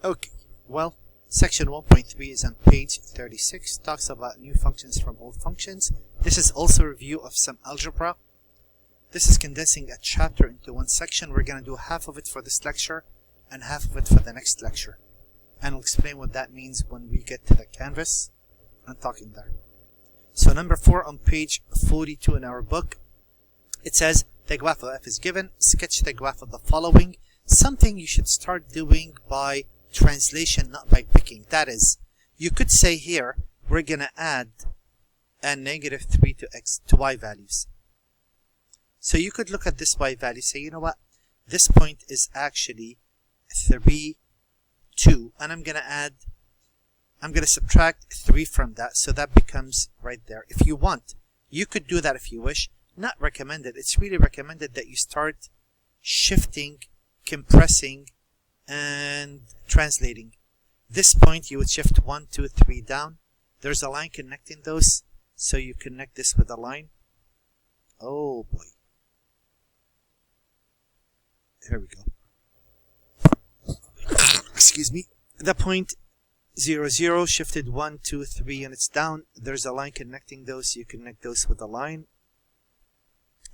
Okay, well, section 1.3 is on page 36, talks about new functions from old functions. This is also a review of some algebra. This is condensing a chapter into one section. We're going to do half of it for this lecture and half of it for the next lecture. And I'll explain what that means when we get to the canvas and talking there. So number 4 on page 42 in our book, it says the graph of f is given. Sketch the graph of the following. Something you should start doing by translation, not by picking. That is, you could say here, we're going to add a negative 3 to x to y values. So you could look at this y value, say, you know what, this point is actually 3, 2, and I'm going to subtract 3 from that, so that becomes right there. If you want, you could do that if you wish. Not recommended. It's really recommended that you start shifting, compressing, and translating. This point you would shift 1, 2, 3 down. There's a line connecting those, so you connect this with a line. Oh boy. Here we go. Excuse me. The point 0, 0 shifted 1, 2, 3 units down. There's a line connecting those, so you connect those with a line.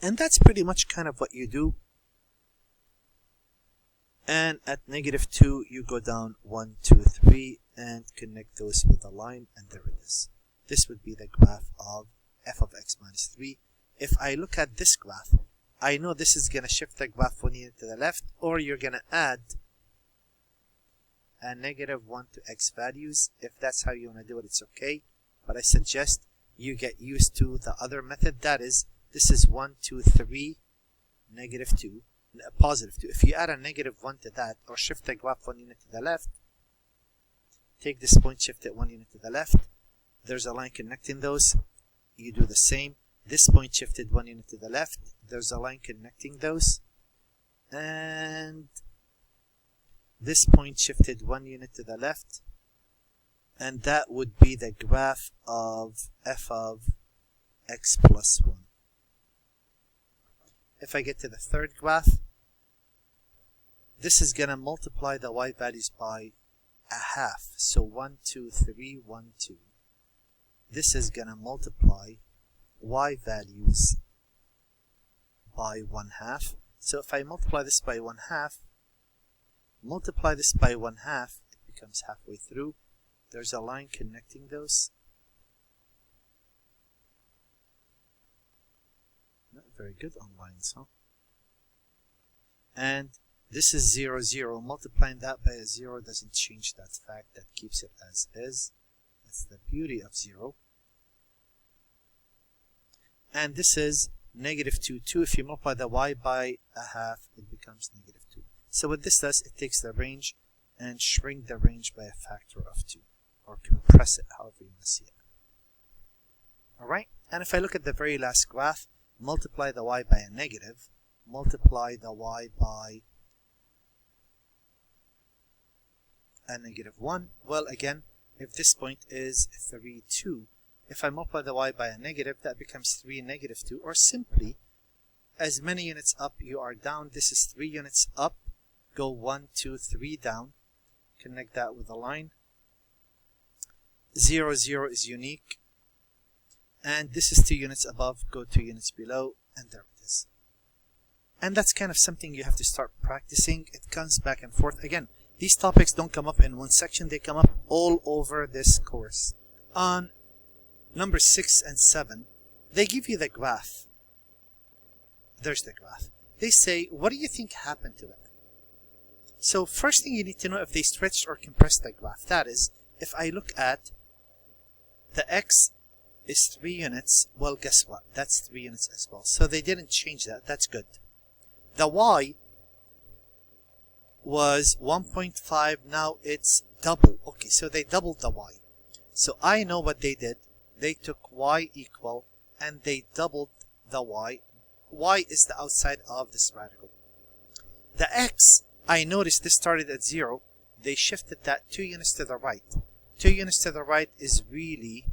And that's pretty much kind of what you do. And at negative 2, you go down 1, 2, 3 and connect those with a line, and there it is. This would be the graph of f of x minus 3. If I look at this graph, I know this is going to shift the graph 1 unit to the left, or you're going to add a negative 1 to x values. If that's how you want to do it, it's okay. But I suggest you get used to the other method. That is, this is 1, 2, 3, negative 2, positive 2. If you add a negative 1 to that, or shift the graph 1 unit to the left, take this point, shift it 1 unit to the left. There's a line connecting those. You do the same. This point shifted 1 unit to the left. There's a line connecting those. And this point shifted 1 unit to the left. And that would be the graph of f of x plus 1. If I get to the third graph, this is going to multiply the y values by a half. So 1, 2, 3, 1, 2. This is going to multiply y values by 1 half. So if I multiply this by 1 half, multiply this by 1 half, it becomes halfway through. There's a line connecting those. Not very good on lines, huh? And this is 0, 0. Multiplying that by a 0 doesn't change that fact. That keeps it as is. That's the beauty of 0. And this is negative 2, 2. If you multiply the y by a half, it becomes negative 2. So what this does, it takes the range and shrink the range by a factor of 2. Or compress it, however you want to see it. Alright? And if I look at the very last graph, multiply the y by a negative, multiply the y by a negative 1. Well, again, if this point is 3, 2, if I multiply the y by a negative, that becomes 3, negative 2. Or simply, as many units up you are down, this is 3 units up, go 1, 2, 3 down, connect that with a line. 0, 0 is unique. And this is 2 units above, go 2 units below, and there it is. And that's kind of something you have to start practicing. It comes back and forth. Again, these topics don't come up in one section, they come up all over this course. On number 6 and 7, they give you the graph. There's the graph. They say, what do you think happened to it? So first thing you need to know if they stretched or compressed the graph. That is, if I look at the x is 3 units, well, guess what? That's 3 units as well. So they didn't change that. That's good. The y was 1.5. Now it's double. Okay, so they doubled the y. So I know what they did. They took y equal and they doubled the y. Y is the outside of this radical. The x, I noticed this started at 0. They shifted that 2 units to the right. 2 units to the right is really...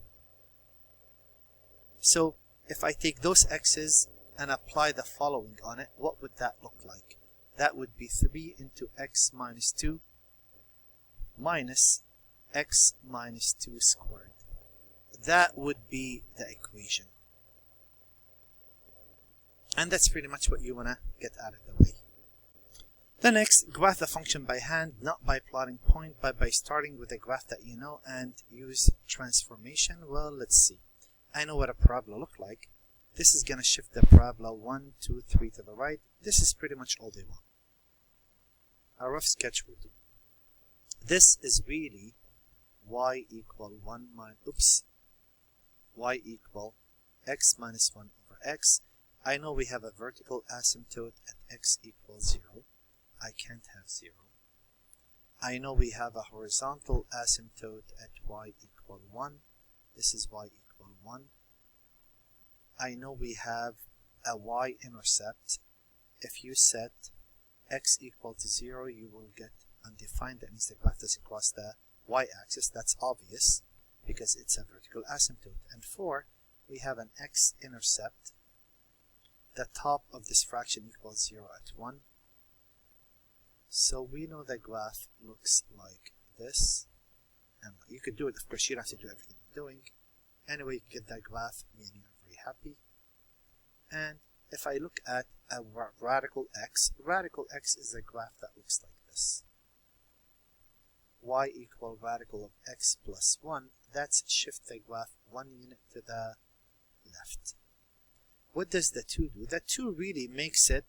So if I take those x's and apply the following on it, what would that look like? That would be 3 into x minus 2 minus x minus 2 squared. That would be the equation. And that's pretty much what you want to get out of the way. The next, graph the function by hand, not by plotting point, but by starting with a graph that you know and use transformation. Well, let's see. I know what a parabola looks like. This is going to shift the parabola 1, 2, 3 to the right. This is pretty much all they want. A rough sketch will do. This is really y equal 1 minus, y equal x minus 1 over x. I know we have a vertical asymptote at x equals 0. I can't have 0. I know we have a horizontal asymptote at y equal 1. This is y equal 1. I know we have a y-intercept. If you set x equal to 0, you will get undefined. That means the graph doesn't cross the y-axis. That's obvious because it's a vertical asymptote. And 4, we have an x-intercept. The top of this fraction equals 0 at 1. So we know the graph looks like this. And you could do it, of course, you don't have to do everything I'm doing. Anyway, you get that graph, meaning you're very happy. And if I look at a radical x is a graph that looks like this. Y equal radical of x plus 1, that's shift the graph 1 unit to the left. What does the 2 do? The 2 really makes it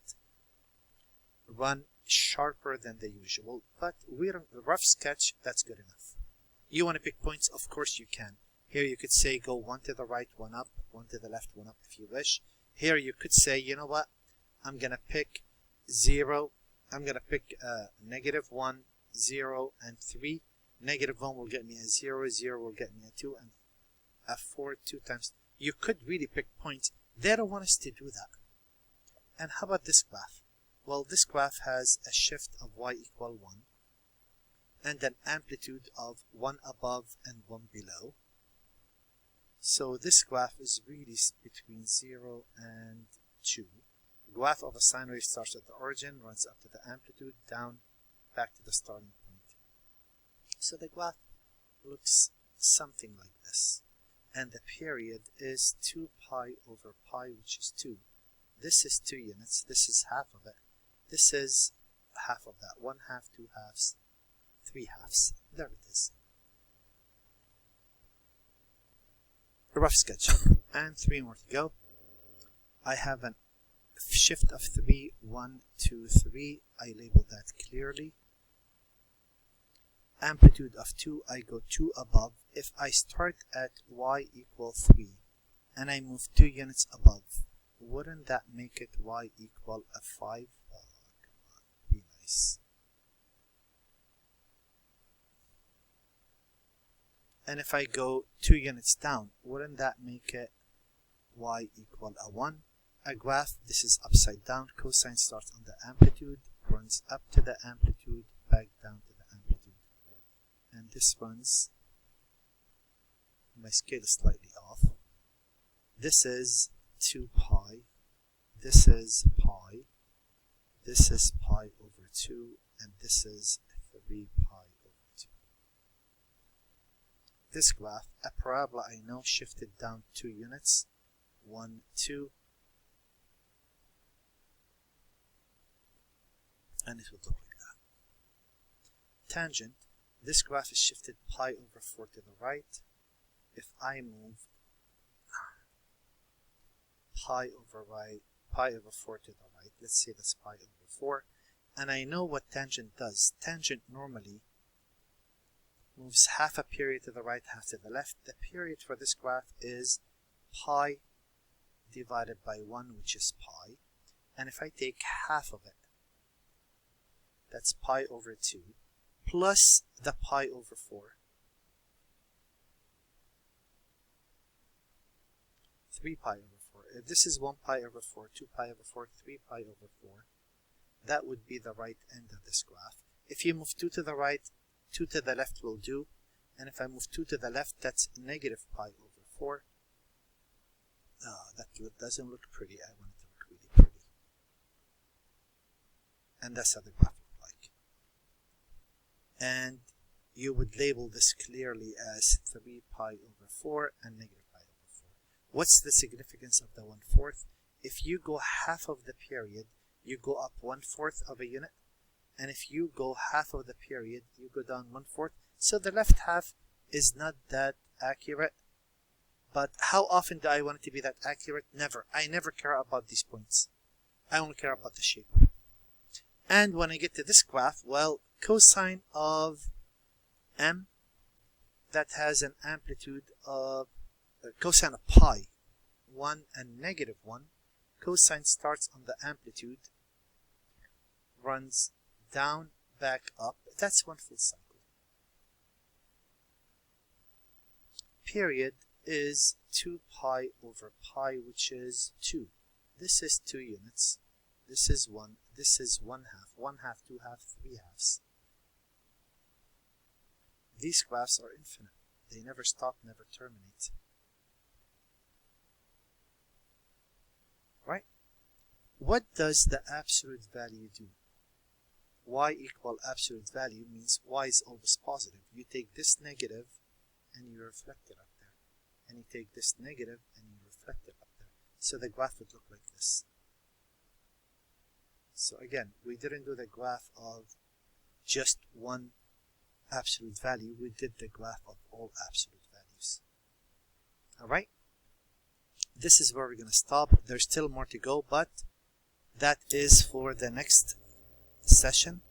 run sharper than the usual, but we're on the rough sketch, that's good enough. You want to pick points? Of course you can. Here you could say go 1 to the right, 1 up, 1 to the left, 1 up if you wish. Here you could say, you know what, I'm going to pick 0, I'm going to pick negative 1, 0, and 3. Negative 1 will get me a 0, 0 will get me a 2, and a 4, 2 times. You could really pick points. They don't want us to do that. And how about this graph? Well, this graph has a shift of y equal 1 and an amplitude of 1 above and 1 below. So this graph is really between 0 and 2. Graph of a sine wave starts at the origin, runs up to the amplitude, down, back to the starting point. So the graph looks something like this. And the period is 2 pi over pi, which is 2. This is 2 units. This is half of it. This is half of that. 1 half, 2 halves, 3 halves. There it is. A rough sketch. And 3 more to go. I have a shift of 3, 1, 2, 3. I label that clearly. Amplitude of 2, I go 2 above. If I start at y equal 3 and I move 2 units above, wouldn't that make it y equal a 5? Oh, come on, be nice. And if I go 2 units down, wouldn't that make it y equal a 1? A graph, this is upside down. Cosine starts on the amplitude, runs up to the amplitude, back down to the amplitude. And this runs, my scale is slightly off. This is 2 pi, this is pi, this is pi over 2, and this is 3 pi over 2. This graph, a parabola I know, shifted down 2 units, 1, 2, and it would look like that. Tangent, this graph is shifted pi over 4 to the right. If I move pi over 4 to the right, let's say that's pi over 4, and I know what tangent does. Tangent normally moves half a period to the right, half to the left. The period for this graph is pi divided by 1, which is pi, and if I take half of it, that's pi over 2, plus the pi over 4. 3 pi over 4. If this is 1 pi over 4, 2 pi over 4, 3 pi over 4, that would be the right end of this graph. If you move 2 to the right, 2 to the left will do. And if I move 2 to the left, that's negative pi over 4. That doesn't look pretty. I want it to look really pretty. And that's how the graph looks like. And you would label this clearly as 3 pi over 4 and negative pi over 4. What's the significance of the 1/4? If you go half of the period, you go up 1/4 of a unit. And if you go half of the period, you go down 1/4. So the left half is not that accurate. But how often do I want it to be that accurate? Never. I never care about these points. I only care about the shape. And when I get to this graph, well, cosine of m that has an amplitude of cosine of pi 1 and negative 1. Cosine starts on the amplitude, runs down, back up. That's one full cycle. Period is 2 pi over pi, which is 2. This is 2 units. This is 1. This is 1/2. 1/2, 2/2, 3/2. These graphs are infinite. They never stop, never terminate. Right? What does the absolute value do? Y equal absolute value means y is always positive. You take this negative and you reflect it up there. And you take this negative and you reflect it up there. So the graph would look like this. So again, we didn't do the graph of just one absolute value. We did the graph of all absolute values. Alright? This is where we're going to stop. There's still more to go, but that is for the next session.